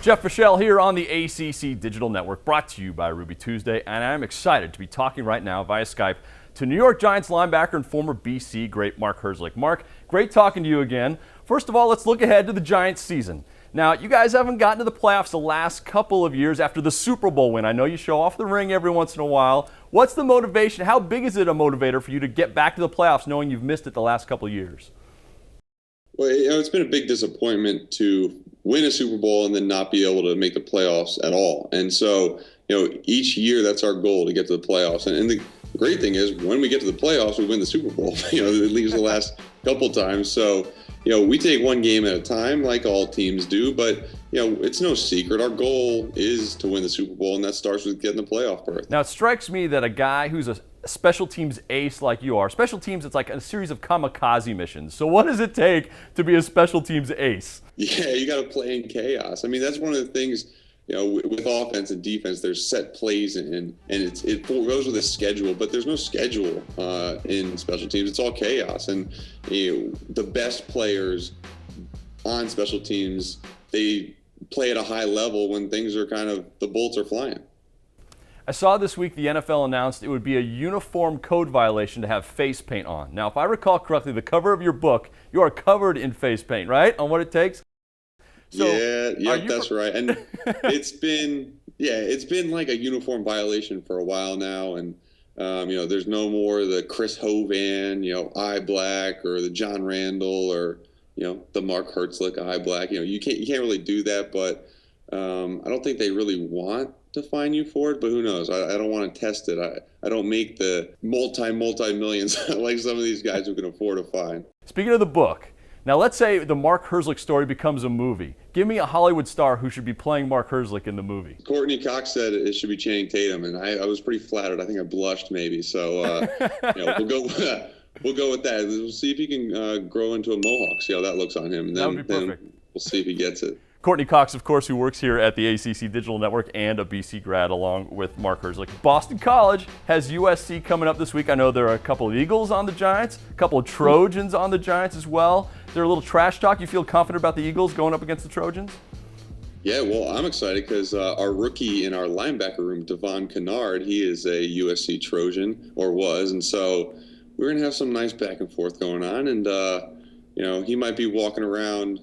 Jeff Fischel here on the ACC Digital Network, brought to you by Ruby Tuesday, and I'm excited to be talking right now via Skype to New York Giants linebacker and former BC great Mark Herzlich. Mark, great talking to you again. First of all, let's look ahead to the Giants season. Now, you guys haven't gotten to the playoffs the last couple of years after the Super Bowl win. I know you show off the ring every once in a while. What's the motivation? How big is it a motivator for you to get back to the playoffs knowing you've missed it the last couple of years? Well, it's been a big disappointment to win a Super Bowl and then not be able to make the playoffs at all. And so, each year that's our goal, to get to the playoffs. And the great thing is when we get to the playoffs, we win the Super Bowl, at least the last couple times. So, we take one game at a time like all teams do, but, it's no secret. Our goal is to win the Super Bowl, and that starts with getting the playoff berth. Now, it strikes me that a guy who's a special teams ace like you are, special teams, it's like a series of kamikaze missions. So what does it take to be a special teams ace? Yeah, you got to play in chaos. I mean, that's one of the things, with offense and defense, there's set plays and it goes with a schedule, but there's no schedule in special teams. It's all chaos. And the best players on special teams, they play at a high level when things are the bolts are flying. I saw this week the NFL announced it would be a uniform code violation to have face paint on. Now, if I recall correctly, the cover of your book, you are covered in face paint, right? On what it takes? So, yeah, that's right. And it's been like a uniform violation for a while now. And, there's no more the Chris Hovan, eye black, or the John Randall, or, the Mark Herzlich eye black. You can't really do that, but I don't think they really want to fine you for it, but who knows? I don't want to test it. I don't make the multi-millions like some of these guys who can afford a fine. Speaking of the book, now let's say the Mark Herzlich story becomes a movie. Give me a Hollywood star who should be playing Mark Herzlich in the movie. Courtney Cox said it should be Channing Tatum, and I was pretty flattered. I think I blushed maybe. So we'll go with that. We'll see if he can grow into a mohawk. See how that looks on him, and that would be perfect. Then we'll see if he gets it. Courtney Cox, of course, who works here at the ACC Digital Network and a BC grad along with Mark Herzlich. Boston College has USC coming up this week. I know there are a couple of Eagles on the Giants, a couple of Trojans on the Giants as well. Is there a little trash talk? You feel confident about the Eagles going up against the Trojans? Yeah, well, I'm excited because our rookie in our linebacker room, Devon Kennard, he is a USC Trojan, or was, and so we're going to have some nice back and forth going on, and, he might be walking around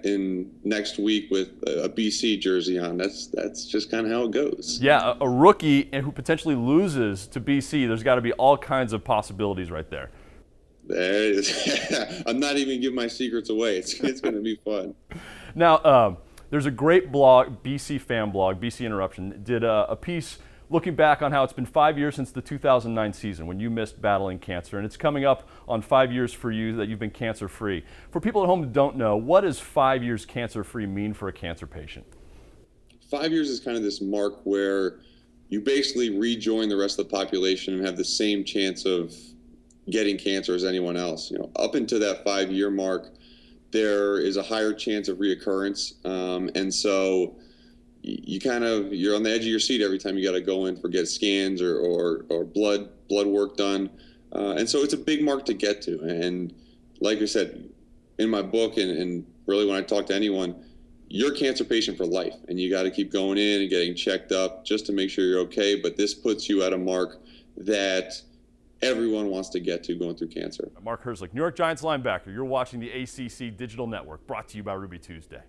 in next week with a BC jersey on. That's just kind of how it goes. Yeah, a rookie and who potentially loses to BC, there's got to be all kinds of possibilities right there. I'm not even giving my secrets away. It's going to be fun. Now, there's a great blog, BC fan blog, BC Interruption, did a piece looking back on how it's been 5 years since the 2009 season when you missed battling cancer, and it's coming up on 5 years for you that you've been cancer-free. For people at home who don't know, what does 5 years cancer-free mean for a cancer patient? 5 years is kind of this mark where you basically rejoin the rest of the population and have the same chance of getting cancer as anyone else. Up until that 5-year mark, there is a higher chance of reoccurrence, and so you're on the edge of your seat every time you got to go in for get scans or blood work done, and so it's a big mark to get to. And like I said in my book, and really when I talk to anyone, you're a cancer patient for life, and you got to keep going in and getting checked up just to make sure you're okay. But this puts you at a mark that everyone wants to get to going through cancer. Mark Herzlich, New York Giants linebacker. You're watching the ACC Digital Network, brought to you by Ruby Tuesday.